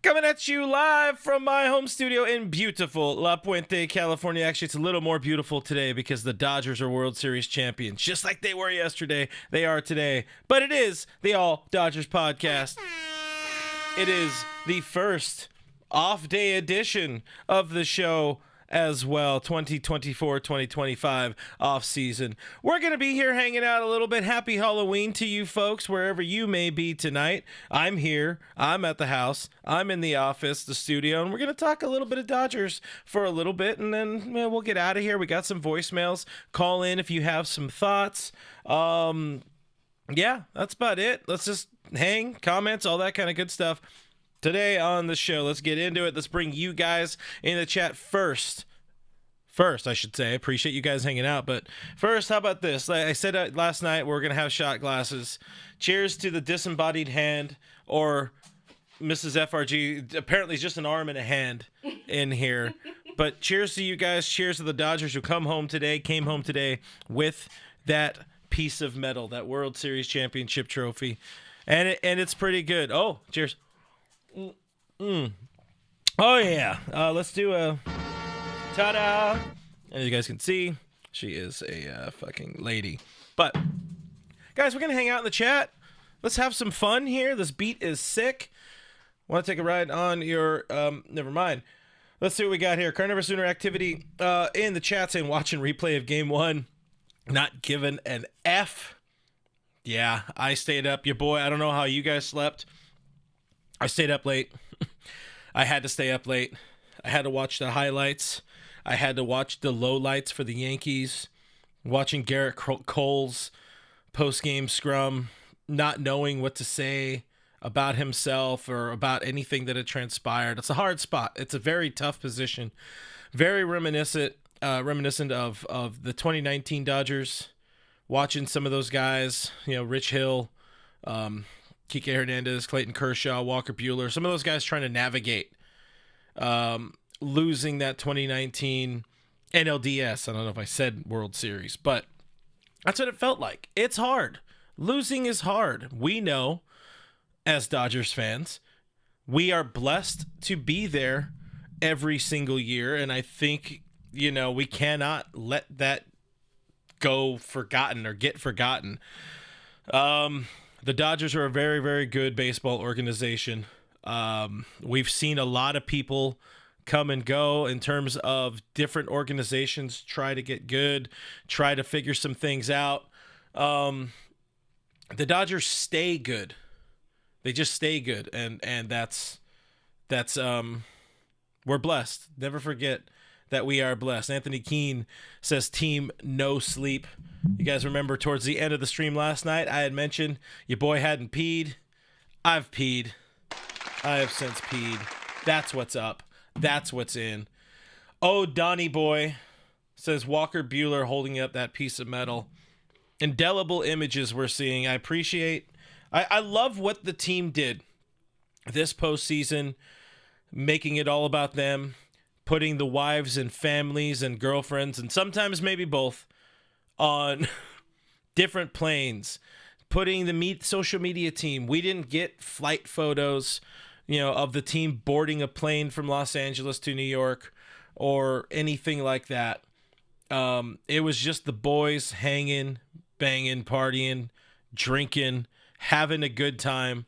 Coming at you live from my home studio in beautiful La Puente, California. Actually, it's a little more beautiful today because the Dodgers are World Series champions. Just like they were yesterday, they are today. But it is the All Dodgers podcast. It is the first off-day edition of the show as well, 2024-2025 off-season. We're going to be here hanging out a little bit. Happy Halloween to you folks, wherever you may be tonight. I'm here. I'm at the house. I'm in the office, the studio, and we're going to talk a little bit of Dodgers for a little bit, and then we'll get out of here. We got some voicemails. Call in if you have some thoughts. Yeah, that's about it. Let's just hang, comments, all that kind of good stuff. Today on the show, let's get into it. Let's bring you guys in the chat first. I should say. I appreciate you guys hanging out. But first, how about this? Like I said last night, we're going to have shot glasses. Cheers to the disembodied hand, or Mrs. FRG. Apparently, it's just an arm and a hand in here. But cheers to you guys. Cheers to the Dodgers who came home today with that piece of metal, that World Series championship trophy. And it's pretty good. Oh, cheers. Oh yeah, let's do a ta-da. As you guys can see, she is a fucking lady. But guys, we're gonna hang out in the chat. Let's have some fun here. This beat is sick. Want to take a ride on your never mind. Let's see what we got here. Current Never Sooner activity in the chat saying watching replay of game 1, not given an F. Yeah, I stayed up. Your boy, I don't know how you guys slept. I stayed up late. I had to stay up late. I had to watch the highlights. I had to watch the lowlights for the Yankees. Watching Garrett Cole's post-game scrum, not knowing what to say about himself or about anything that had transpired. It's a hard spot. It's a very tough position. Very reminiscent of the 2019 Dodgers. Watching some of those guys, Rich Hill, Kike Hernandez, Clayton Kershaw, Walker Buehler, some of those guys trying to navigate losing that 2019 NLDS. I don't know if I said World Series, but that's what it felt like. It's hard. Losing is hard. We know, as Dodgers fans, we are blessed to be there every single year, and I think, we cannot let that go forgotten or get forgotten. The Dodgers are a very, very good baseball organization. We've seen a lot of people come and go in terms of different organizations try to get good, try to figure some things out. The Dodgers stay good. They just stay good, and that's we're blessed. Never forget that we are blessed. Anthony Keene says team no sleep. You guys remember towards the end of the stream last night, I had mentioned your boy hadn't peed. I've peed. I have since peed. That's what's up. That's what's in. Oh, Donnie boy says Walker Buehler holding up that piece of metal. Indelible images we're seeing. I appreciate. I love what the team did this postseason, making it all about them, putting the wives and families and girlfriends, and sometimes maybe both, on different planes, putting the social media team. We didn't get flight photos, of the team boarding a plane from Los Angeles to New York or anything like that. It was just the boys hanging, banging, partying, drinking, having a good time,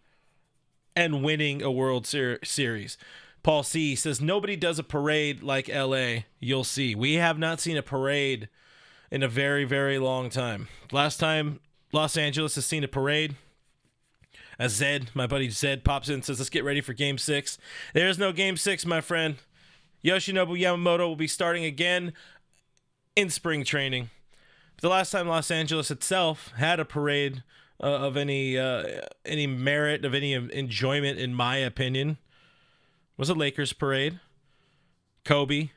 and winning a World Series. Paul C. says, nobody does a parade like LA. You'll see. We have not seen a parade in a very, very long time. Last time Los Angeles has seen a parade, as Zed, my buddy Zed, pops in and says, let's get ready for Game 6. There's no Game 6, my friend. Yoshinobu Yamamoto will be starting again in spring training. The last time Los Angeles itself had a parade of any merit, of any enjoyment, in my opinion, was a Lakers parade. Kobe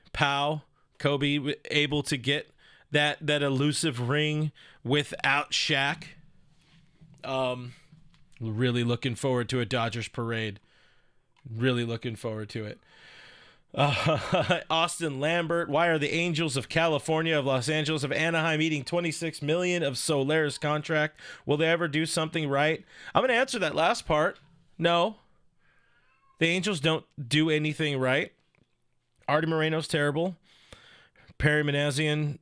able to get that elusive ring without Shaq. Really looking forward to a Dodgers parade. Really looking forward to it. Austin Lambert, why are the Angels of California, of Los Angeles, of Anaheim eating $26 million of Soler's contract? Will they ever do something right? I'm going to answer that last part. No. The Angels don't do anything right. Artie Moreno's terrible. Perry Manassian,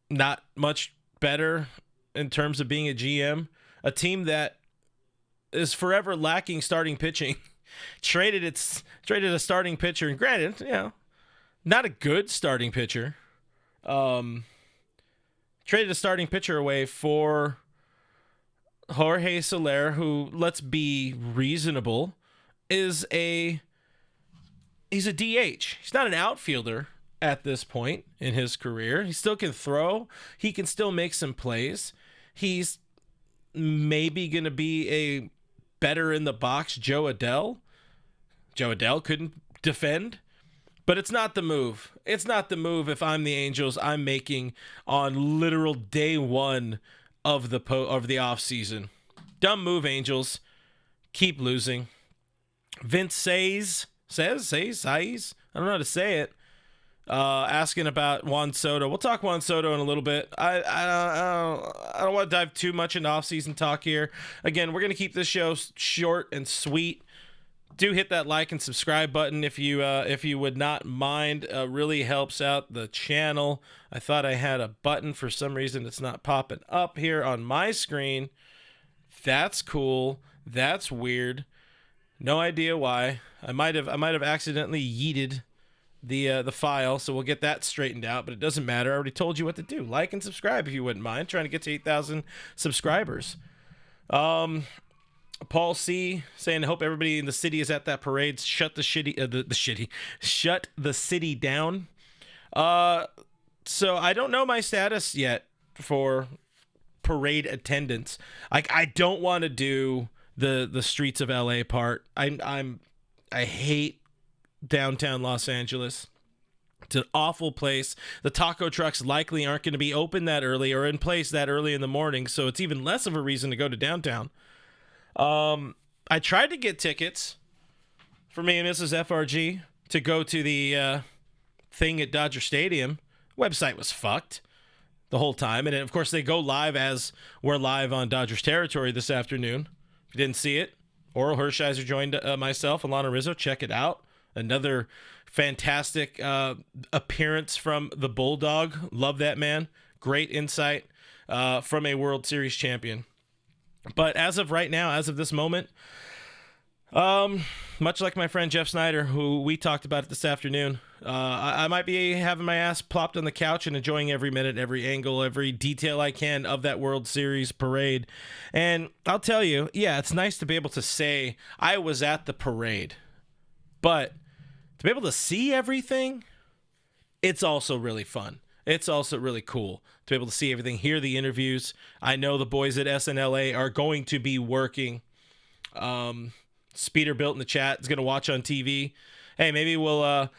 not much better in terms of being a GM. A team that is forever lacking starting pitching. traded a starting pitcher, and granted, not a good starting pitcher. Traded a starting pitcher away for Jorge Soler, who, let's be reasonable, he's a DH. He's not an outfielder at this point in his career. He still can throw. He can still make some plays. He's maybe going to be a better in the box Joe Adell. Joe Adell couldn't defend, but it's not the move. It's not the move if I'm the Angels. I'm making on literal day one of the offseason. Dumb move, Angels. Keep losing. Vince says, I don't know how to say it. Asking about Juan Soto. We'll talk Juan Soto in a little bit. I don't want to dive too much into offseason talk here. Again, we're going to keep this show short and sweet. Do hit that like and subscribe button if you would not mind. Really helps out the channel. I thought I had a button. For some reason it's not popping up here on my screen. That's cool. That's weird. No idea why. I might have accidentally yeeted the file, so we'll get that straightened out, but it doesn't matter. I already told you what to do. Like and subscribe if you wouldn't mind. Trying to get to 8,000 subscribers. Paul C saying, I hope everybody in the city is at that parade. Shut the city down. So I don't know my status yet for parade attendance. I don't want to do the streets of LA part. I hate downtown Los Angeles. It's an awful place. The taco trucks likely aren't going to be open that early or in place that early in the morning, so it's even less of a reason to go to downtown. I tried to get tickets for me and Mrs. FRG to go to the thing at Dodger Stadium. Website was fucked the whole time, and of course they go live as we're live on Dodgers territory this afternoon. If you didn't see it, Orel Hershiser joined myself and Lana Rizzo. Check it out. Another fantastic appearance from the Bulldog. Love that man. Great insight from a World Series champion. But as of right now, as of this moment, much like my friend Jeff Snyder, who we talked about it this afternoon, I might be having my ass plopped on the couch and enjoying every minute, every angle, every detail I can of that World Series parade. And I'll tell you, yeah, it's nice to be able to say I was at the parade. But to be able to see everything, it's also really fun. It's also really cool to be able to see everything, hear the interviews. I know the boys at SNLA are going to be working. Speederbuilt in the chat is going to watch on TV. Hey, maybe we'll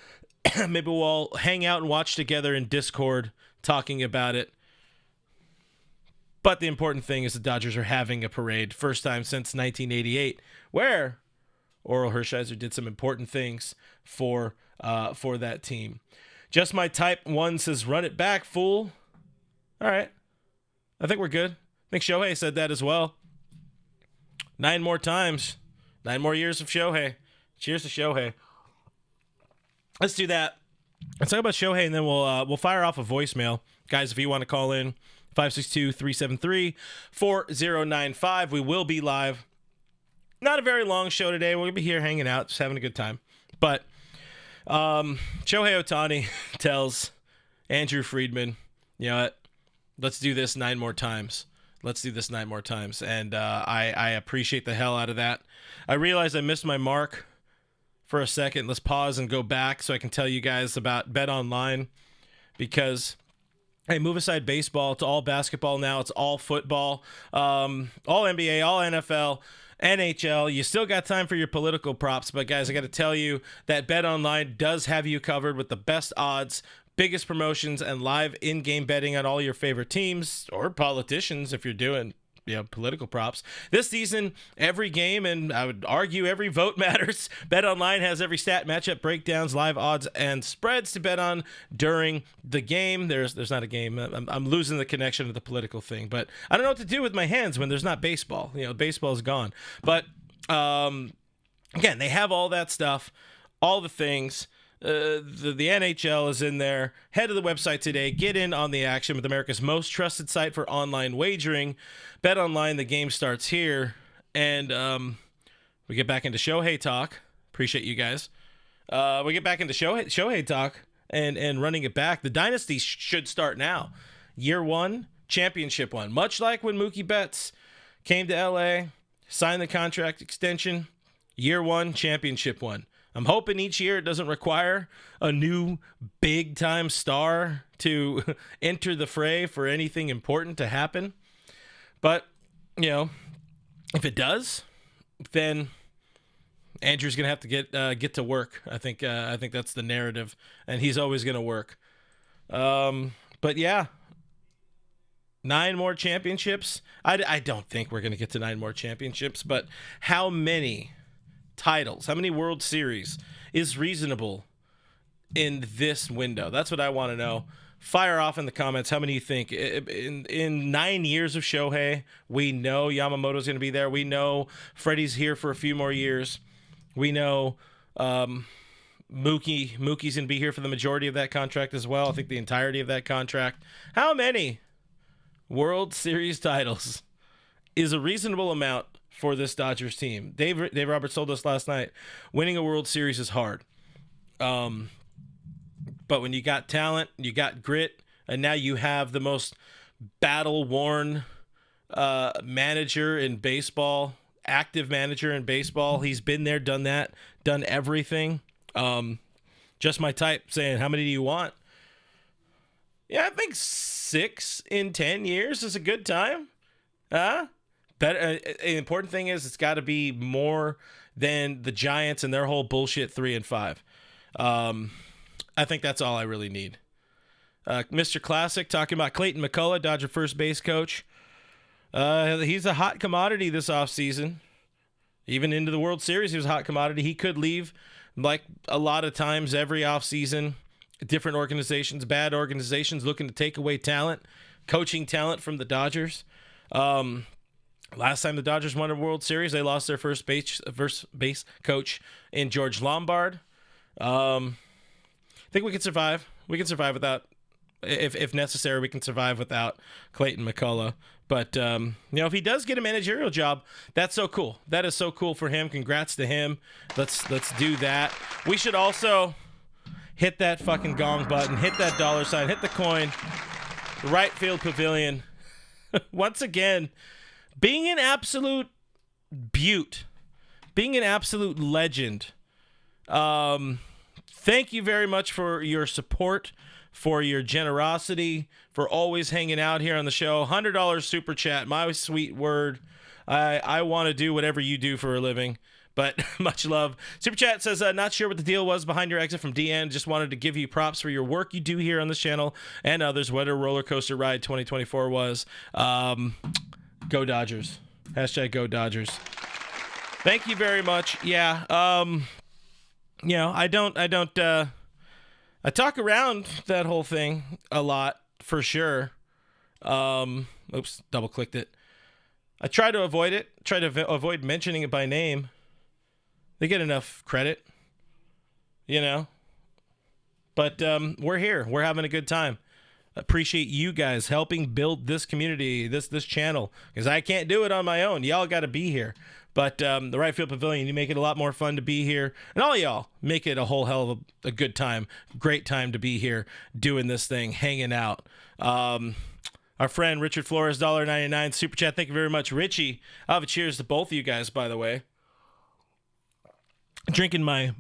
hang out and watch together in Discord talking about it. But the important thing is the Dodgers are having a parade, first time since 1988, where Orel Hershiser did some important things for that team. Just my type one says, run it back, fool. All right. I think we're good. I think Shohei said that as well. 9 more times. 9 more years of Shohei. Cheers to Shohei. Let's do that. Let's talk about Shohei, and then we'll fire off a voicemail. Guys, if you want to call in, 562-373-4095. We will be live. Not a very long show today. We're going to be here hanging out, just having a good time. But Shohei Ohtani tells Andrew Friedman, you know what? Let's do this 9 more times. Let's do this 9 more times. And I appreciate the hell out of that. I realized I missed my mark for a second. Let's pause and go back so I can tell you guys about Bet Online, because hey, move aside baseball. It's all basketball now. It's all football, all NBA, all NFL, NHL. You still got time for your political props, but guys, I got to tell you that Bet Online does have you covered with the best odds, biggest promotions, and live in-game betting on all your favorite teams or politicians if you're doing political props. This season, every game, and I would argue every vote matters. Bet Online has every stat, matchup breakdowns, live odds, and spreads to bet on during the game. There's not a game. I'm losing the connection to the political thing, but I don't know what to do with my hands when there's not baseball. Baseball is gone. But again, they have all that stuff, all the things. The NHL is in there. Head to the website today. Get in on the action with America's most trusted site for online wagering. Bet online. The game starts here. And we get back into Shohei talk. Appreciate you guys. We get back into Shohei talk and running it back. The dynasty should start now. Year one, championship one. Much like when Mookie Betts came to LA, signed the contract extension. Year one, championship one. I'm hoping each year it doesn't require a new big-time star to enter the fray for anything important to happen. But, if it does, then Andrew's gonna have to get to work. I think that's the narrative, and he's always gonna work. But yeah, 9 more championships. I don't think we're gonna get to 9 more championships, but how many titles, how many World Series is reasonable in this window? That's what I want to know. Fire off in the comments. How many you think? In 9 years of Shohei, we know Yamamoto's going to be there. We know Freddie's here for a few more years. We know Mookie's going to be here for the majority of that contract as well. I think the entirety of that contract. How many World Series titles is a reasonable amount for this Dodgers team? Dave Roberts told us last night, winning a World Series is hard. But when you got talent, you got grit, and now you have the most battle-worn manager in baseball, active manager in baseball. He's been there, done that, done everything. Just my type, saying, how many do you want? Yeah, I think 6 in 10 years is a good time. Better. An important thing is it's got to be more than the Giants and their whole bullshit 3 and 5. I think that's all I really need. Mr. Classic talking about Clayton McCullough, Dodger first base coach. He's a hot commodity this offseason. Even into the World Series, he was a hot commodity. He could leave, like a lot of times every offseason. Different organizations, bad organizations looking to take away talent, coaching talent from the Dodgers. Last time the Dodgers won a World Series, they lost their first base coach in George Lombard. I think we can survive. We can survive without, if necessary, we can survive without Clayton McCullough. But, if he does get a managerial job, that's so cool. That is so cool for him. Congrats to him. Let's do that. We should also hit that fucking gong button, hit that $, hit the coin, right field pavilion. Once again, being an absolute beaut, being an absolute legend. Thank you very much for your support, for your generosity, for always hanging out here on the show. $100 super chat, my sweet word. I want to do whatever you do for a living, but much love. Super chat says, not sure what the deal was behind your exit from DN. Just wanted to give you props for your work you do here on this channel and others. What a roller coaster ride 2024 was. Go Dodgers. Hashtag go Dodgers. Thank you very much. Yeah. I talk around that whole thing a lot for sure. Oops, double clicked it. I try to avoid it. Try to avoid mentioning it by name. They get enough credit, But we're here. We're having a good time. Appreciate you guys helping build this community, this channel, because I can't do it on my own. Y'all got to be here. But the Right Field Pavilion, you make it a lot more fun to be here. And all y'all make it a whole hell of a good time. Great time to be here doing this thing, hanging out. Our friend Richard Flores, $1.99 super chat. Thank you very much, Richie. I'll have a cheers to both of you guys, by the way. Drinking my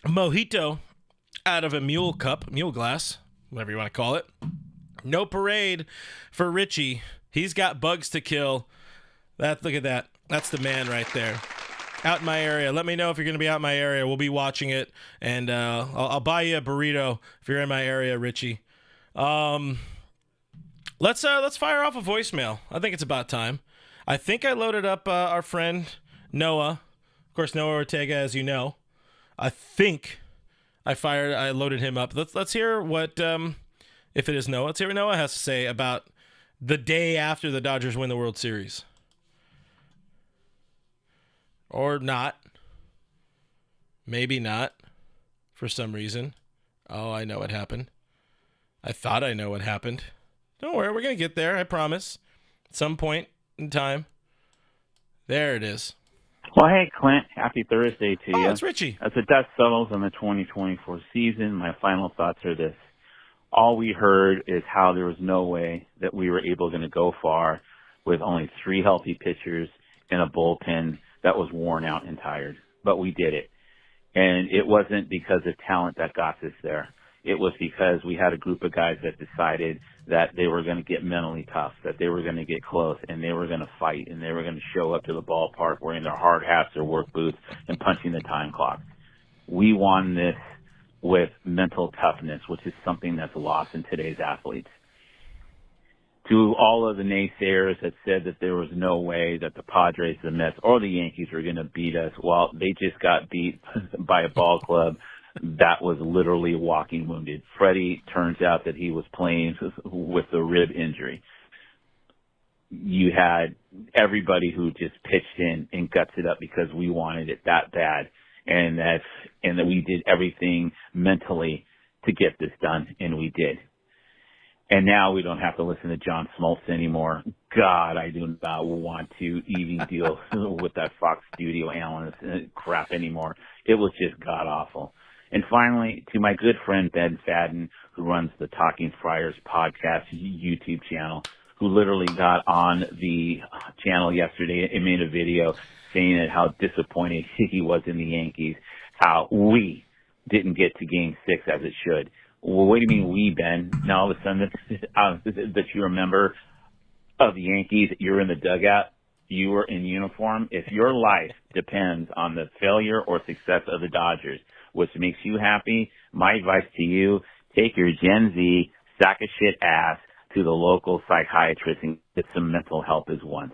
mojito out of a mule glass, whatever you want to call it. No parade for Richie. He's got bugs to kill. Look at that. That's the man right there. Out in my area. Let me know if you're going to be out in my area. We'll be watching it, and I'll buy you a burrito if you're in my area, Richie. Let's fire off a voicemail. I think it's about time. I think I loaded up our friend Noah. Of course, Noah Ortega, as you know. I think I loaded him up. Let's hear what, if it is Noah, let's hear what Noah has to say about the day after the Dodgers win the World Series. Or not. Maybe not for some reason. Oh, I know what happened. I thought I know what happened. Don't worry, we're going to get there, I promise. At some point in time. There it is. Well, hey, Clint. Happy Thursday to you. Oh, it's Richie. As the dust settles on the 2024 season, my final thoughts are this. All we heard is how there was no way that we were able to go far with only 3 healthy pitchers and a bullpen that was worn out and tired. But we did it. And it wasn't because of talent that got us there. It was because we had a group of guys that decided that they were going to get mentally tough, that they were going to get close, and they were going to fight, and they were going to show up to the ballpark wearing their hard hats, their work boots, and punching the time clock. We won this with mental toughness, which is something that's lost in today's athletes. To all of the naysayers that said that there was no way that the Padres, the Mets, or the Yankees were going to beat us, well, they just got beat by a ball club that was literally walking wounded. Freddie, turns out that he was playing with a rib injury. You had everybody who just pitched in and guts it up because we wanted it that bad, and that we did everything mentally to get this done, and we did. And now we don't have to listen to John Smoltz anymore. God, I do not want to even deal with that Fox studio analyst crap anymore. It was just god awful. And finally, to my good friend Ben Fadden, who runs the Talking Friars podcast YouTube channel, who literally got on the channel yesterday and made a video saying how disappointed he was in the Yankees, how we didn't get to Game 6 as it should. Well, what do you mean we, Ben? Now all of a sudden that you're a member of the Yankees, you're in the dugout, you were in uniform. If your life depends on the failure or success of the Dodgers, which makes you happy, my advice to you, take your Gen Z sack of shit ass to the local psychiatrist and get some mental help as once.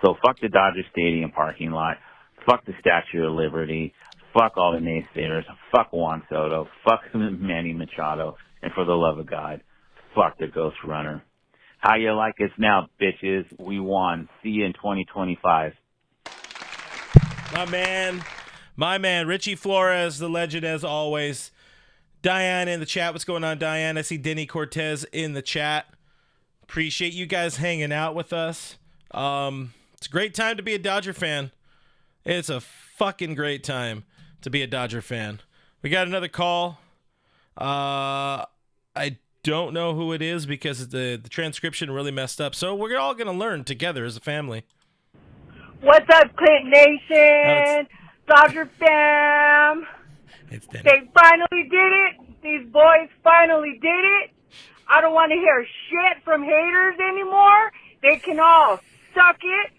So fuck the Dodger Stadium parking lot, fuck the Statue of Liberty, fuck all the naysayers, fuck Juan Soto, fuck Manny Machado, and for the love of God, fuck the Ghost Runner. How you like us now, bitches? We won. See you in 2025. My man, Richie Flores, the legend as always. Diane in the chat. What's going on, Diane? I see Denny Cortez in the chat. Appreciate you guys hanging out with us. It's a great time to be a Dodger fan. It's a fucking great time to be a Dodger fan. We got another call. I don't know who it is because the transcription really messed up. So we're all going to learn together as a family. What's up, Clinton Nation? Dodger fam. It's Denny. They finally did it. These boys finally did it. I don't want to hear shit from haters anymore. They can all suck it.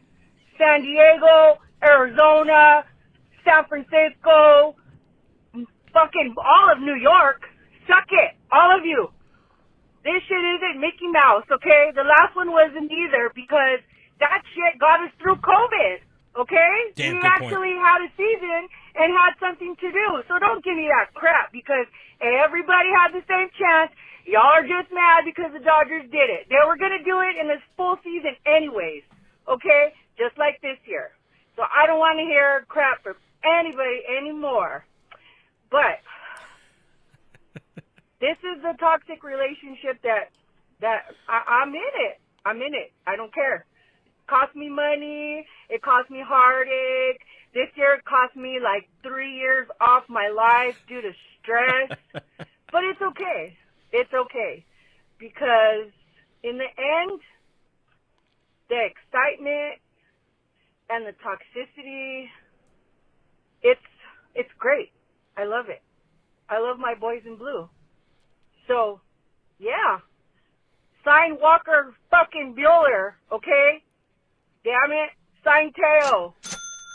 San Diego, Arizona, San Francisco, fucking all of New York. Suck it. All of you. This shit isn't Mickey Mouse, okay? The last one wasn't either because that shit got us through COVID, okay? Damn, we good actually had a season and had something to do. So don't give me that crap because everybody had the same chance. Y'all are just mad because the Dodgers did it. They were going to do it in this full season anyways, okay? Just like this year. So I don't want to hear crap from anybody anymore. But this is the toxic relationship that I'm in it. I'm in it. I don't care. It cost me money. It cost me heartache. This year it cost me like 3 years off my life due to stress. But it's okay. It's okay. Because in the end, the excitement and the toxicity, it's great. I love it. I love my boys in blue. So, yeah. Sign Walker fucking Bueller, okay? Damn it. Sign Teo.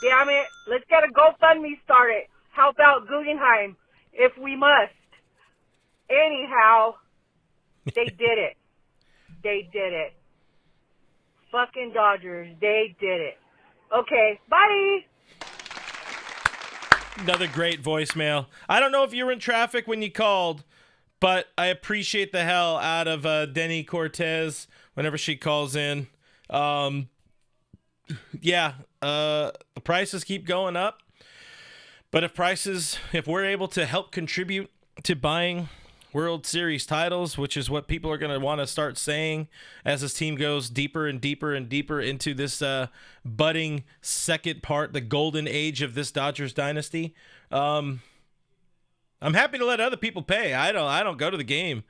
Damn it. Let's get a GoFundMe started. Help out Guggenheim if we must. Anyhow, they did it. They did it. Fucking Dodgers. They did it. Okay. Bye. Another great voicemail. I don't know if you were in traffic when you called, but I appreciate the hell out of Denny Cortez whenever she calls in. The prices keep going up, But if we're able to help contribute to buying World Series titles, which is what people are going to want to start saying as this team goes deeper and deeper and deeper into this budding second part, the golden age of this Dodgers dynasty. I'm happy to let other people pay. I don't go to the game.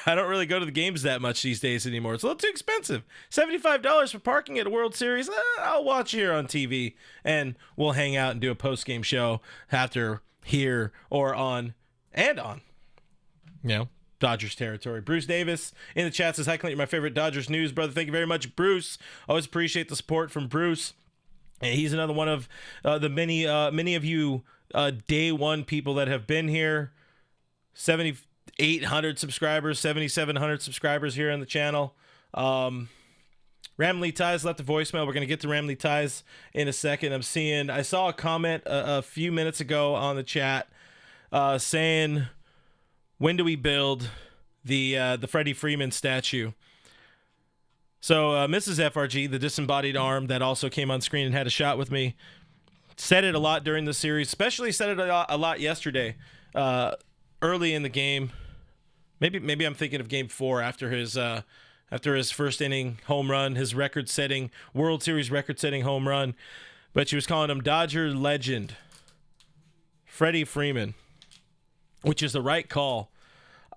I don't really go to the games that much these days anymore. It's a little too expensive. $75 for parking at a World Series. I'll watch here on TV, and we'll hang out and do a post-game show after here or on Dodgers territory. Bruce Davis in the chat says, "Hi, Clint, you're my favorite Dodgers news, brother." Thank you very much, Bruce. Always appreciate the support from Bruce. And he's another one of the many of you day one people that have been here. 7,800 subscribers, 7,700 subscribers here on the channel. Ramley Ties left a voicemail. We're going to get to Ramley Ties in a second. I saw a comment a few minutes ago on the chat saying, when do we build the Freddie Freeman statue? So Mrs. FRG, the disembodied arm that also came on screen and had a shot with me, said it a lot during the series, especially said it a lot yesterday, early in the game. Maybe I'm thinking of Game 4 after his first inning home run, his record-setting World Series record-setting home run. But she was calling him Dodger legend Freddie Freeman, which is the right call.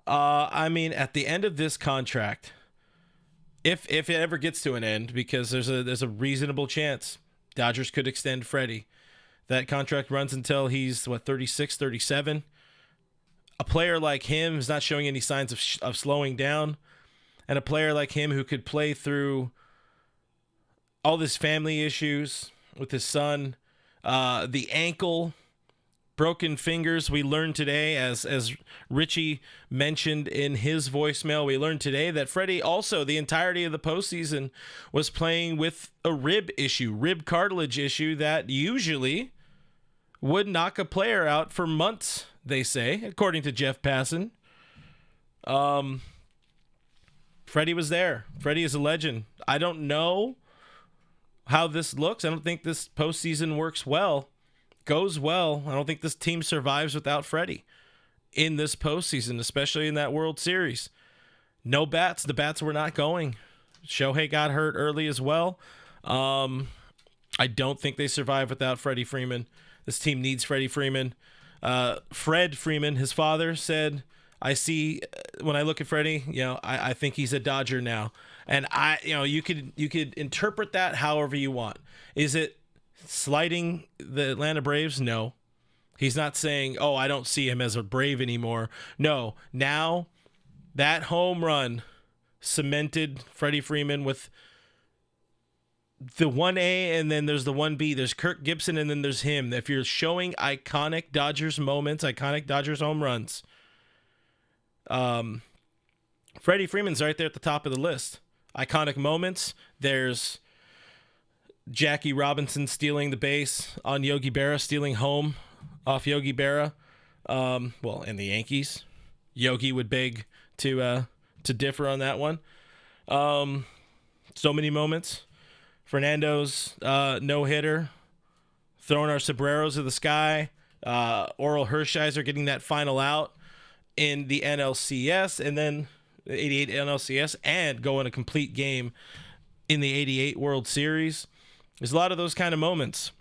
At the end of this contract, if it ever gets to an end, because there's a reasonable chance Dodgers could extend Freddie. That contract runs until he's 36, 37. A player like him is not showing any signs of slowing down, and a player like him who could play through all this family issues with his son, the ankle, broken fingers. We learned today, as Richie mentioned in his voicemail, we learned today that Freddie also, the entirety of the postseason, was playing with a rib cartilage issue that usually would knock a player out for months, they say, according to Jeff Passan. Freddie was there. Freddie is a legend. I don't know how this looks. I don't think this postseason goes well. I don't think this team survives without Freddie in this postseason, especially in that World Series. No bats. The bats were not going. Shohei got hurt early as well. I don't think they survive without Freddie Freeman. This team needs Freddie Freeman. Fred Freeman, his father, said, when I look at Freddie, I think he's a Dodger now. And you could interpret that however you want. Is it slighting the Atlanta Braves? No. He's not saying, "Oh, I don't see him as a Brave anymore." No. Now that home run cemented Freddie Freeman with the 1A, and then there's the 1B. There's Kirk Gibson, and then there's him. If you're showing iconic Dodgers moments, iconic Dodgers home runs, Freddie Freeman's right there at the top of the list. Iconic moments. There's Jackie Robinson stealing the base on Yogi Berra, stealing home off Yogi Berra. And the Yankees. Yogi would beg to differ on that one. So many moments. Fernando's no-hitter, throwing our sombreros to the sky. Orel Hershiser getting that final out in the NLCS, and then the 88 NLCS, and going a complete game in the 88 World Series. There's a lot of those kind of moments,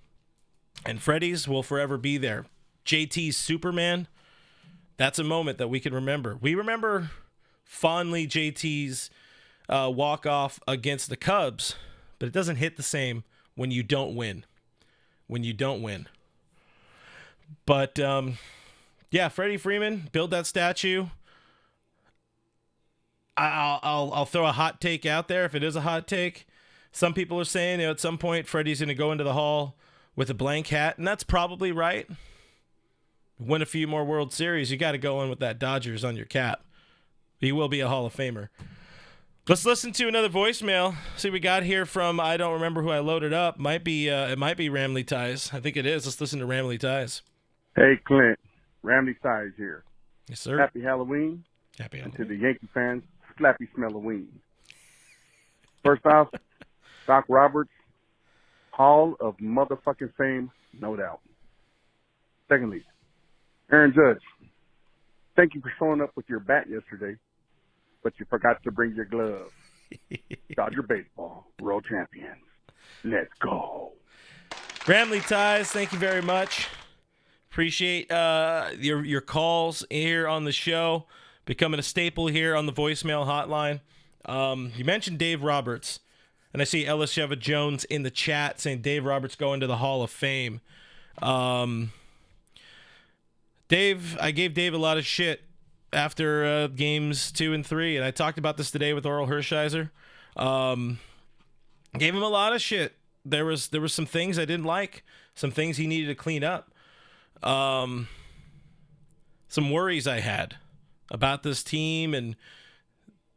and Freddie's will forever be there. JT's Superman, that's a moment that we can remember. We remember fondly JT's walk-off against the Cubs, but it doesn't hit the same when you don't win. But, Freddie Freeman, build that statue. I'll throw a hot take out there if it is a hot take. Some people are saying at some point Freddie's going to go into the Hall with a blank hat, and that's probably right. Win a few more World Series, you got to go in with that Dodgers on your cap. He will be a Hall of Famer. Let's listen to another voicemail. See, we got here from, I don't remember who I loaded up. It might be Ramley Ties. I think it is. Let's listen to Ramley Ties. Hey, Clint. Ramley Ties here. Yes, sir. Happy Halloween. Happy Halloween. And to the Yankee fans, slappy smelloween. First off, Doc Roberts, Hall of motherfucking Fame, no doubt. Secondly, Aaron Judge, thank you for showing up with your bat yesterday, but you forgot to bring your glove. Dodger baseball, world champions. Let's go. Ramley Ties, thank you very much. Appreciate your calls here on the show, becoming a staple here on the voicemail hotline. You mentioned Dave Roberts, and I see Ellis Sheva Jones in the chat saying Dave Roberts going to the Hall of Fame. Dave, I gave Dave a lot of shit after games 2 and 3, and I talked about this today with Orel Hershiser. Gave him a lot of shit. There was some things I didn't like, some things he needed to clean up, some worries I had about this team, and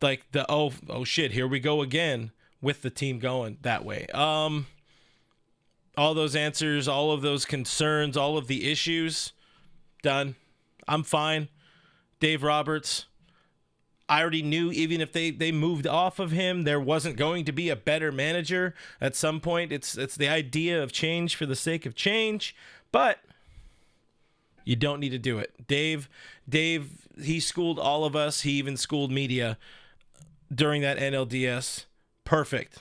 like the oh shit, here we go again with the team going that way. All those answers, all of those concerns, all of the issues, done. I'm fine. Dave Roberts, I already knew even if they moved off of him, there wasn't going to be a better manager at some point. It's the idea of change for the sake of change, but you don't need to do it. Dave, he schooled all of us. He even schooled media during that NLDS. Perfect.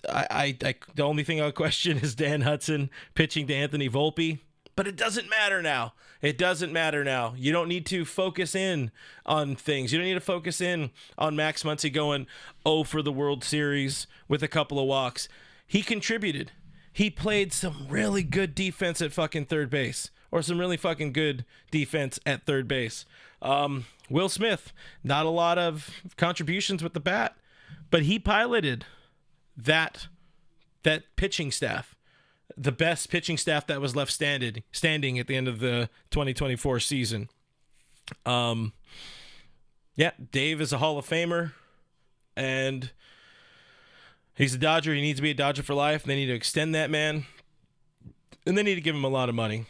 I the only thing I'll question is Dan Hudson pitching to Anthony Volpe. But it doesn't matter now. It doesn't matter now. You don't need to focus in on things. You don't need to focus in on Max Muncy going 0 for the World Series with a couple of walks. He contributed. He played some really good defense at fucking third base, or some really fucking good defense at third base. Will Smith, not a lot of contributions with the bat, but he piloted that pitching staff. The best pitching staff that was left standing at the end of the 2024 season. Yeah, Dave is a Hall of Famer, and he's a Dodger. He needs to be a Dodger for life. They need to extend that man, and they need to give him a lot of money.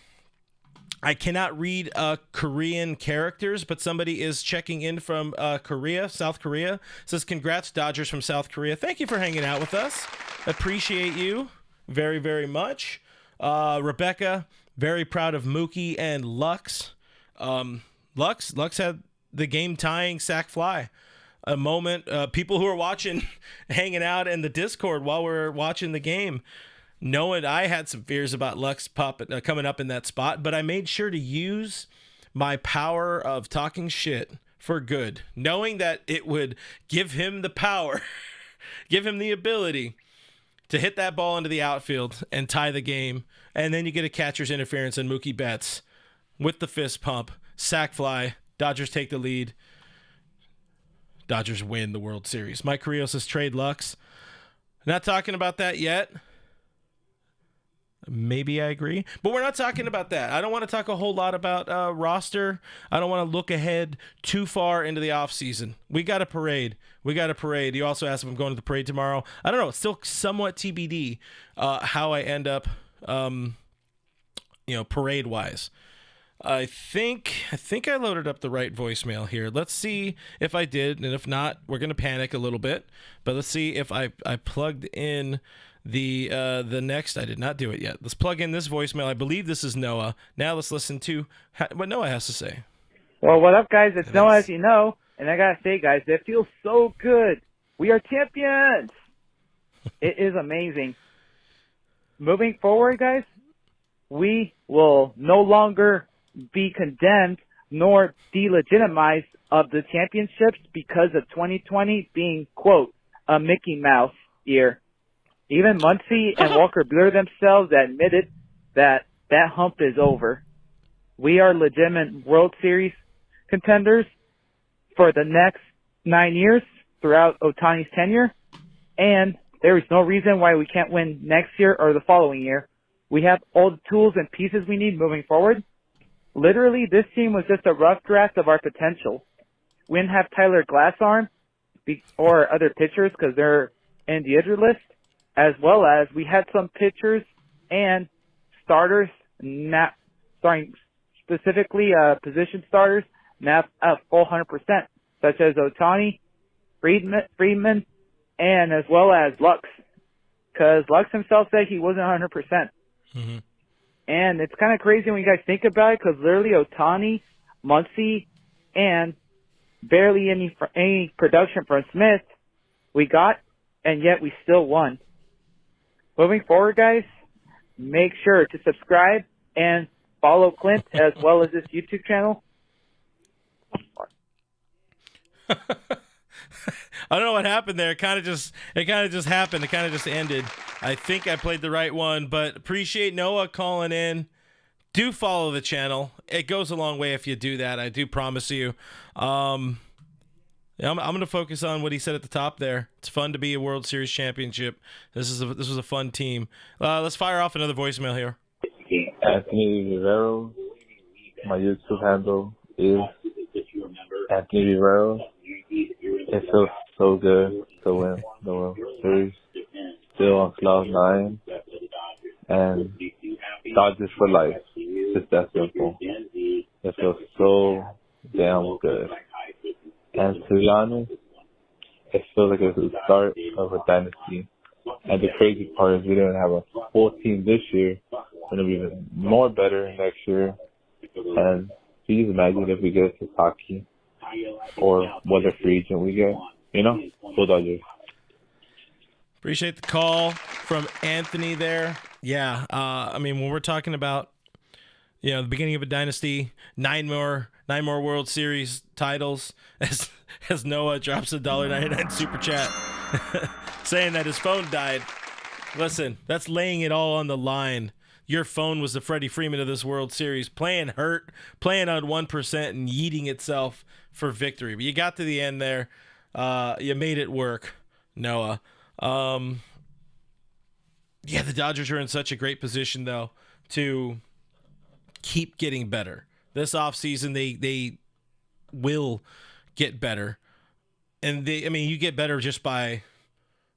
I cannot read Korean characters, but somebody is checking in from Korea, South Korea. Says, congrats, Dodgers from South Korea. Thank you for hanging out with us. Appreciate you very, very much. Rebecca, very proud of Mookie and Lux. Lux had the game-tying sac fly. A moment, people who are watching, hanging out in the Discord while we're watching the game, knowing I had some fears about Lux coming up in that spot, but I made sure to use my power of talking shit for good, knowing that it would give him the power, give him the ability to hit that ball into the outfield and tie the game. And then you get a catcher's interference and Mookie Betts with the fist pump, sac fly, Dodgers take the lead. Dodgers win the World Series. Mike Carrillo says trade Lux. Not talking about that yet. Maybe I agree, but we're not talking about that. I don't want to talk a whole lot about roster. I don't want to look ahead too far into the offseason. We got a parade. You also asked if I'm going to the parade tomorrow. I don't know. It's still somewhat TBD how I end up, parade-wise. I think I loaded up the right voicemail here. Let's see if I did, and if not, we're going to panic a little bit. But let's see if I plugged in the next. I did not do it yet. Let's plug in this voicemail. I believe this is Noah. Now let's listen to what Noah has to say. Well, what up, guys? It's Noah, as you know. And I got to say, guys, it feels so good. We are champions. It is amazing. Moving forward, guys, we will no longer be condemned nor delegitimized of the championships because of 2020 being, quote, a Mickey Mouse year. Even Muncy and Walker Buehler themselves admitted that hump is over. We are legitimate World Series contenders for the next 9 years throughout Ohtani's tenure, and there is no reason why we can't win next year or the following year. We have all the tools and pieces we need moving forward. Literally, this team was just a rough draft of our potential. We didn't have Tyler Glassarm or other pitchers because they're in the injured list, as well as we had some pitchers and starters not starting, specifically position starters, not at full 100%, such as Ohtani, Friedman, and as well as Lux, because Lux himself said he wasn't 100%. Mm-hmm. And it's kind of crazy when you guys think about it, because literally Ohtani, Muncy, and barely any production from Smith we got, and yet we still won. Moving forward, guys, make sure to subscribe and follow Clint as well as this YouTube channel. I don't know what happened there. It kind of just happened. It kind of just ended. I think I played the right one, but appreciate Noah calling in. Do follow the channel. It goes a long way if you do that. I do promise you. I'm going to focus on what he said at the top there. It's fun to be a World Series championship. This was a fun team. Let's fire off another voicemail here. Anthony Rivero. My YouTube handle is Anthony Rivero. It feels so good to win the World Series. Still on cloud 9. And Dodgers for life. Just that simple. It feels so damn good. And to be honest, it feels like it's the start of a dynasty. And the crazy part is we didn't have a full team this year. We're going to be even more better next year. And please imagine if we get Sasaki or what a free agent we get. Go Dodgers. Appreciate the call from Anthony there. Yeah, when we're talking about, the beginning of a dynasty, nine more World Series titles, as Noah drops a $1.99 super chat saying that his phone died. Listen, that's laying it all on the line. Your phone was the Freddie Freeman of this World Series, playing hurt, playing on 1% and yeeting itself for victory. But you got to the end there. You made it work, Noah. The Dodgers are in such a great position, though, to keep getting better. This offseason, they will get better. And you get better just by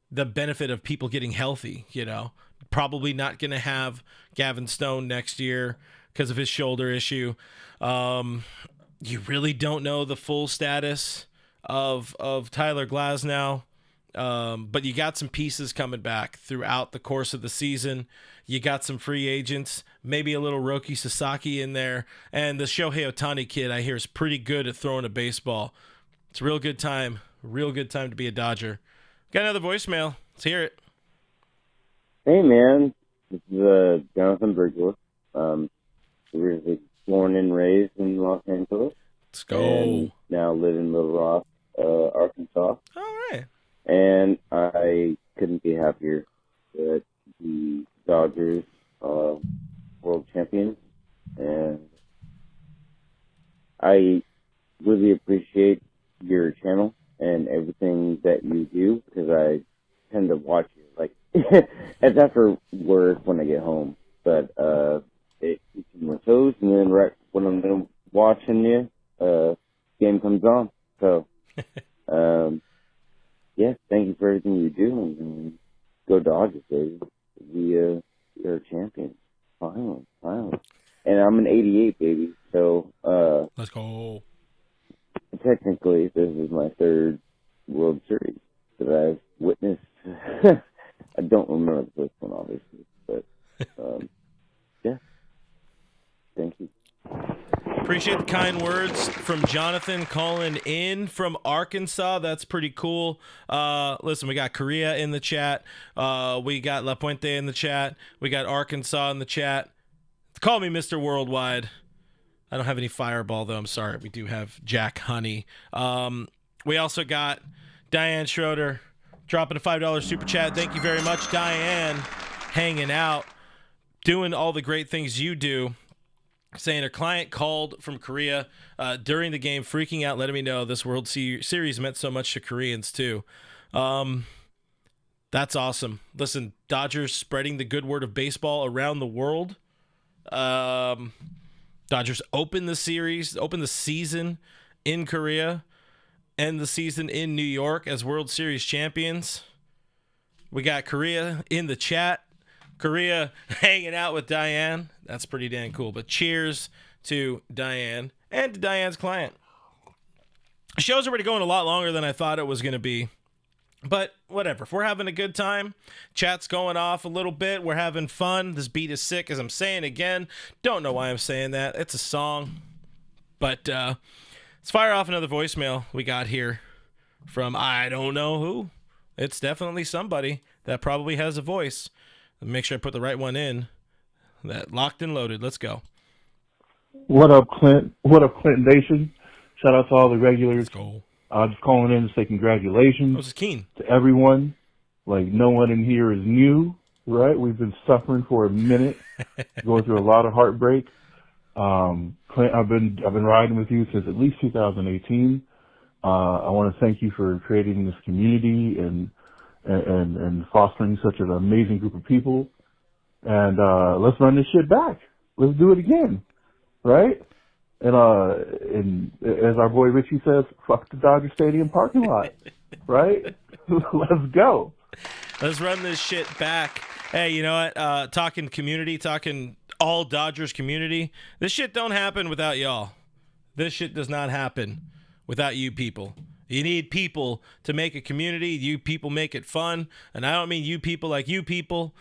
the benefit of people getting healthy, Probably not going to have Gavin Stone next year because of his shoulder issue. You really don't know the full status of Tyler Glasnow. But you got some pieces coming back throughout the course of the season. You got some free agents, maybe a little Roki Sasaki in there. And the Shohei Ohtani kid, I hear, is pretty good at throwing a baseball. It's a real good time to be a Dodger. Got another voicemail. Let's hear it. Hey, man. This is Jonathan Bridgeworth. Originally born and raised in Los Angeles. Let's go. And now live in Little Rock, Arkansas. All right. And I couldn't be happier that the Dodgers are world champions. And I really appreciate your channel and everything that you do, because I tend to watch it it's after work when I get home. But it keeps me on my toes, and then right when I'm done watching game comes on. So thank you for everything you do, and go Dodgers, baby. We are champions. Finally. And I'm an 88, baby. So let's go. Technically, this is my third World Series that I've witnessed. I don't remember the first one, obviously, but thank you. Appreciate the kind words from Jonathan calling in from Arkansas. That's pretty cool. Listen, we got Korea in the chat. We got La Puente in the chat. We got Arkansas in the chat. Call me Mr. Worldwide. I don't have any Fireball, though. I'm sorry. We do have Jack Honey. We also got Diane Schroeder dropping a $5 super chat. Thank you very much, Diane, hanging out, doing all the great things you do. Saying her client called from Korea during the game, freaking out, letting me know this World Series meant so much to Koreans too. That's awesome. Listen, Dodgers spreading the good word of baseball around the world. Dodgers open the season in Korea, end the season in New York as World Series champions. We got Korea in the chat. Korea hanging out with Diane. That's pretty damn cool. But cheers to Diane and to Diane's client. The show's already going a lot longer than I thought it was going to be. But whatever. If we're having a good time, chat's going off a little bit, we're having fun. This beat is sick, as I'm saying again. Don't know why I'm saying that. It's a song. But let's fire off another voicemail we got here from I don't know who. It's definitely somebody that probably has a voice. Let me make sure I put the right one in. That locked and loaded. Let's go. What up, Clint? What up, Clinton Nation? Shout out to all the regulars. Let's go. Just calling in to say congratulations This is Keen. to everyone. Like, no one in here is new, right? We've been suffering for a minute, going through a lot of heartbreak. Clint, I've been riding with you since at least 2018. I want to thank you for creating this community and fostering such an amazing group of people. And let's run this shit back. Let's do it again, right? And as our boy Richie says, fuck the Dodger Stadium parking lot, right? Let's go. Let's run this shit back. Hey, you know what? Talking community, talking all Dodgers community. This shit don't happen without y'all. This shit does not happen without you people. You need people to make a community. You people make it fun. And I don't mean you people like you people.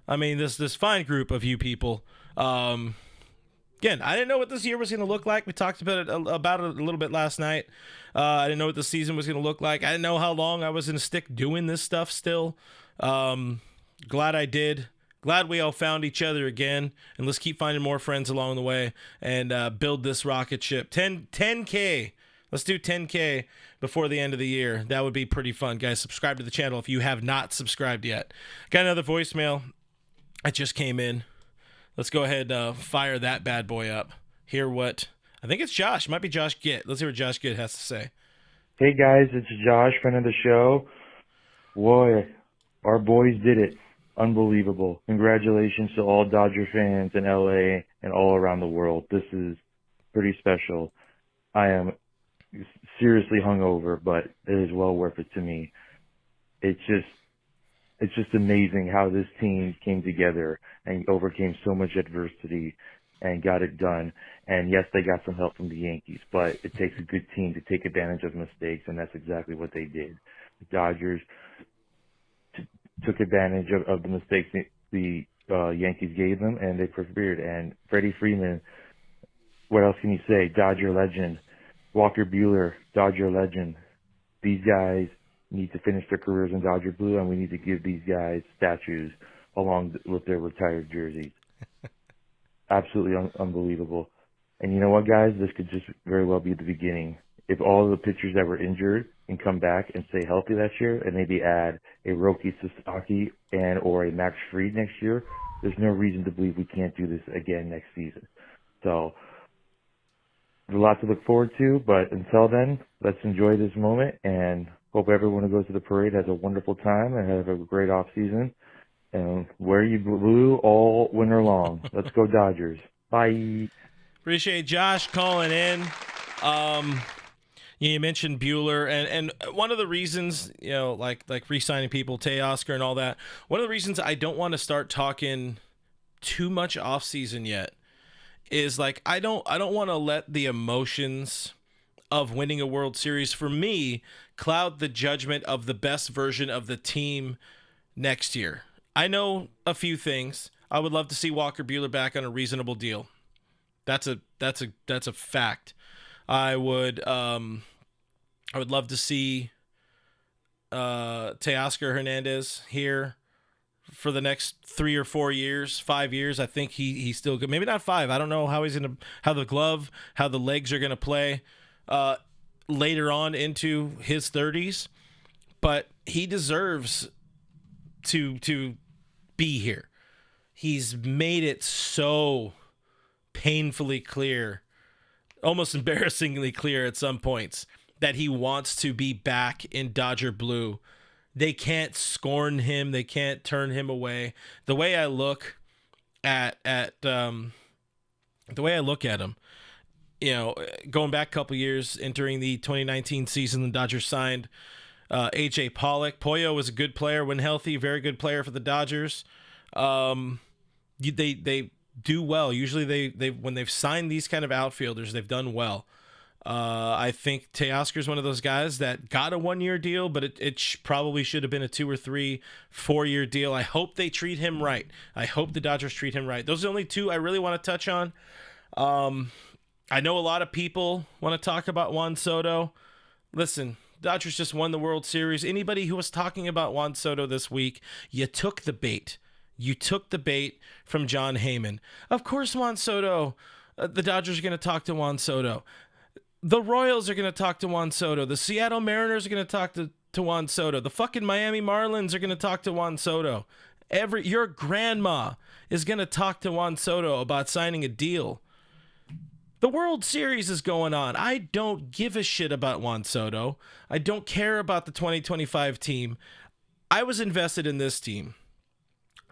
I mean this fine group of you people. Again, I didn't know what this year was going to look like. We talked about it a little bit last night. I didn't know what the season was going to look like. I didn't know how long I was going to stick doing this stuff still. Glad I did. Glad we all found each other again. And let's keep finding more friends along the way and build this rocket ship. 10K. Let's do 10K before the end of the year. That would be pretty fun. Guys, subscribe to the channel if you have not subscribed yet. Got another voicemail. It just came in. Let's go ahead and fire that bad boy up. Hear what, I think it's Josh. Might be Josh Gitt. Let's hear what Josh Gitt has to say. Hey, guys, it's Josh, friend of the show. Boy, our boys did it. Unbelievable. Congratulations to all Dodger fans in L.A. and all around the world. This is pretty special. I am seriously hungover, but it is well worth it to me. It's just amazing how this team came together and overcame so much adversity and got it done. And yes, they got some help from the Yankees, but it takes a good team to take advantage of mistakes, and that's exactly what they did. The Dodgers took advantage of the mistakes the Yankees gave them, and they persevered. And Freddie Freeman, what else can you say? Dodger legend. Walker Buehler, Dodger legend. These guys need to finish their careers in Dodger blue, and we need to give these guys statues along with their retired jerseys. Absolutely unbelievable. And you know what, guys? This could just very well be the beginning. If all of the pitchers that were injured can come back and stay healthy that year, and maybe add a Roki Sasaki or a Max Fried next year, there's no reason to believe we can't do this again next season. So there's a lot to look forward to, but until then, let's enjoy this moment and hope everyone who goes to the parade has a wonderful time and have a great off season. And wear you blue all winter long. Let's go Dodgers. Bye. Appreciate Josh calling in. You mentioned Buehler, and one of the reasons, you know, like re-signing people, Teoscar and all that, one of the reasons I don't want to start talking too much off-season yet is, like, I don't want to let the emotions of winning a World Series, for me, cloud the judgment of the best version of the team next year. I know a few things. I would love to see Walker Buehler back on a reasonable deal. That's a fact. I would love to see Teoscar Hernandez here for the next 3 or 4 years, 5 years. I think he's still good. Maybe not 5. I don't know how how the legs are gonna play later on into his 30s, but he deserves to be here. He's made it so painfully clear, almost embarrassingly clear at some points, that he wants to be back in Dodger blue. They can't scorn him. They can't turn him away. The way I look at him, you know, going back a couple years, entering the 2019 season, the Dodgers signed A.J. Pollock. Pollo was a good player when healthy, very good player for the Dodgers. They do well. Usually they when they've signed these kind of outfielders, they've done well. I think Teoscar's one of those guys that got a 1-year deal, but it probably should have been a 2 or 3, 4-year deal. I hope they treat him right. I hope the Dodgers treat him right. Those are the only 2 I really want to touch on. I know a lot of people want to talk about Juan Soto. Listen, Dodgers just won the World Series. Anybody who was talking about Juan Soto this week, you took the bait. You took the bait from John Heyman. Of course, Juan Soto, the Dodgers are going to talk to Juan Soto. The Royals are going to talk to Juan Soto. The Seattle Mariners are going to talk to Juan Soto. The fucking Miami Marlins are going to talk to Juan Soto. Your grandma is going to talk to Juan Soto about signing a deal. The World Series is going on. I don't give a shit about Juan Soto. I don't care about the 2025 team. I was invested in this team.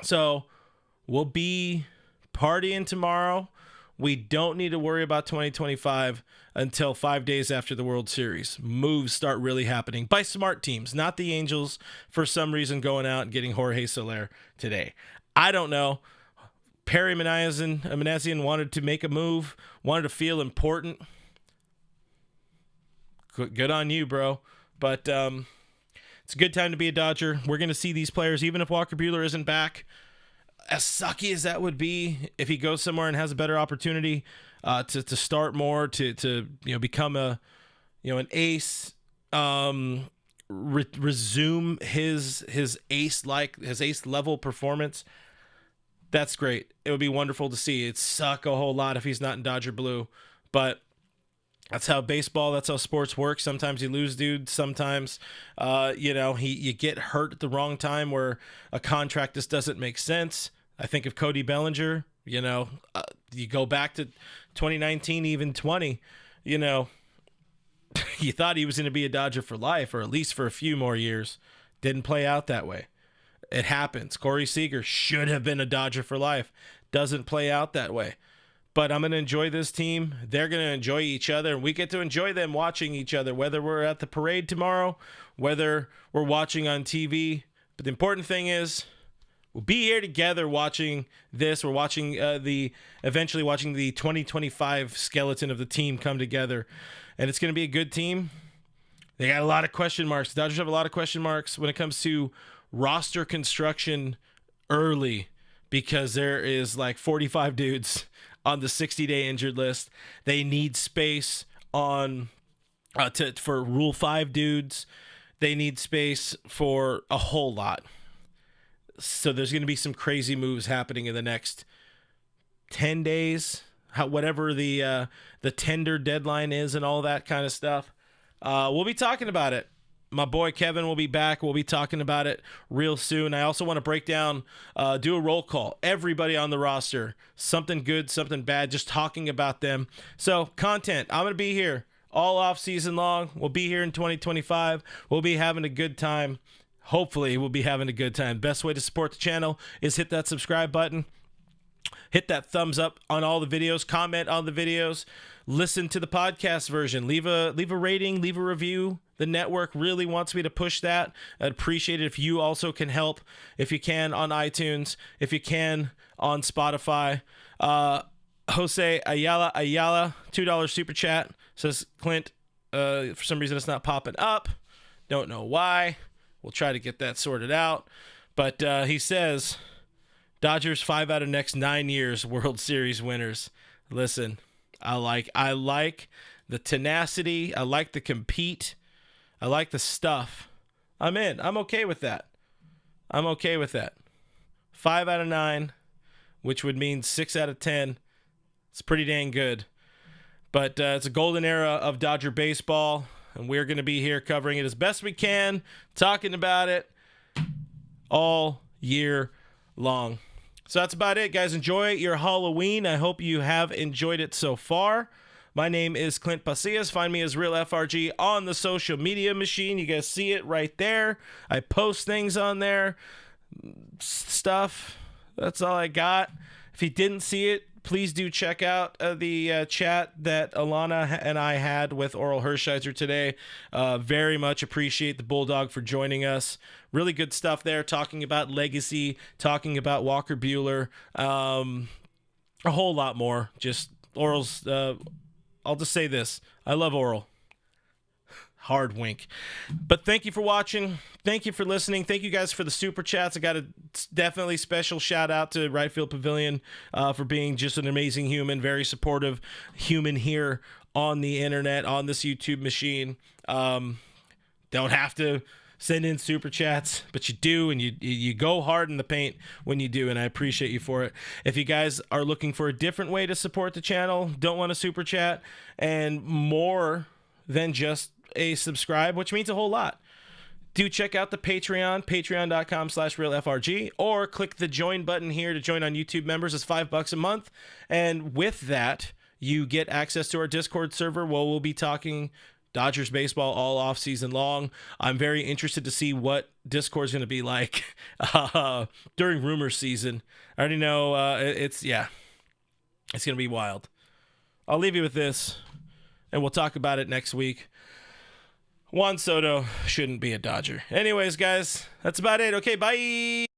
So we'll be partying tomorrow. We don't need to worry about 2025 until 5 days after the World Series. Moves start really happening by smart teams, not the Angels for some reason going out and getting Jorge Soler today. I don't know. Perry Minasian wanted to make a move, wanted to feel important. Good on you, bro. But it's a good time to be a Dodger. We're going to see these players, even if Walker Buehler isn't back. As sucky as that would be, if he goes somewhere and has a better opportunity to start more, to become an ace, resume his ace level performance. That's great. It would be wonderful to see. It'd suck a whole lot if he's not in Dodger blue, but that's how baseball, that's how sports work. Sometimes you lose dudes. Sometimes, you get hurt at the wrong time where a contract just doesn't make sense. I think of Cody Bellinger, you go back to 2019, even 20, you thought he was going to be a Dodger for life, or at least for a few more years. Didn't play out that way. It happens. Corey Seager should have been a Dodger for life. Doesn't play out that way. But I'm going to enjoy this team. They're going to enjoy each other. And we get to enjoy them watching each other, whether we're at the parade tomorrow, whether we're watching on TV. But the important thing is we'll be here together watching this. We're watching eventually watching the 2025 skeleton of the team come together. And it's going to be a good team. They got a lot of question marks. The Dodgers have a lot of question marks when it comes to roster construction early, because there is like 45 dudes on the 60-day injured list. They need space on for Rule 5 dudes. They need space for a whole lot. So there's going to be some crazy moves happening in the next 10 days, whatever the tender deadline is and all that kind of stuff. We'll be talking about it. My boy Kevin will be back. We'll be talking about it real soon. I also want to break down, do a roll call. Everybody on the roster, something good, something bad, just talking about them. So content, I'm going to be here all off season long. We'll be here in 2025. We'll be having a good time. Hopefully we'll be having a good time. Best way to support the channel is hit that subscribe button. Hit that thumbs up on all the videos. Comment on the videos. Listen to the podcast version. Leave a rating. Leave a review. The network really wants me to push that. I'd appreciate it if you also can help. If you can on iTunes. If you can on Spotify. Jose Ayala, $2 super chat. Says, Clint, for some reason it's not popping up. Don't know why. We'll try to get that sorted out. But he says, Dodgers 5 out of next 9 years World Series winners. Listen, I like the tenacity. I like the compete. I like the stuff. I'm in. I'm okay with that. 5 out of 9, which would mean 6 out of 10. It's pretty dang good. But it's a golden era of Dodger baseball, and we're going to be here covering it as best we can, talking about it all year long. So that's about it, guys. Enjoy your Halloween. I hope you have enjoyed it so far. My name is Clint Pasillas. Find me as Real FRG on the social media machine. You guys see it right there. I post things on there. Stuff. That's all I got. If you didn't see it, please do check out the chat that Alana and I had with Orel Hershiser today. Very much appreciate the Bulldog for joining us. Really good stuff there, talking about legacy, talking about Walker Buehler, a whole lot more. Just Orel's I'll just say this. I love Orel. Hard wink. But thank you for watching. Thank you for listening. Thank you guys for the super chats. I got a definitely special shout out to Right Field Pavilion for being just an amazing human, very supportive human here on the internet, on this YouTube machine. Don't have to send in super chats, but you do, and you go hard in the paint when you do, and I appreciate you for it. If you guys are looking for a different way to support the channel, don't want a super chat, and more than just a subscribe, which means a whole lot, do check out the Patreon, patreon.com/realfrg, or click the join button here to join on YouTube members. It's $5 a month, and with that, you get access to our Discord server where we'll be talking Dodgers baseball all off season long. I'm very interested to see what Discord's going to be like during rumor season. I already know it's going to be wild. I'll leave you with this, and we'll talk about it next week. Juan Soto shouldn't be a Dodger. Anyways, guys, that's about it. Okay, bye.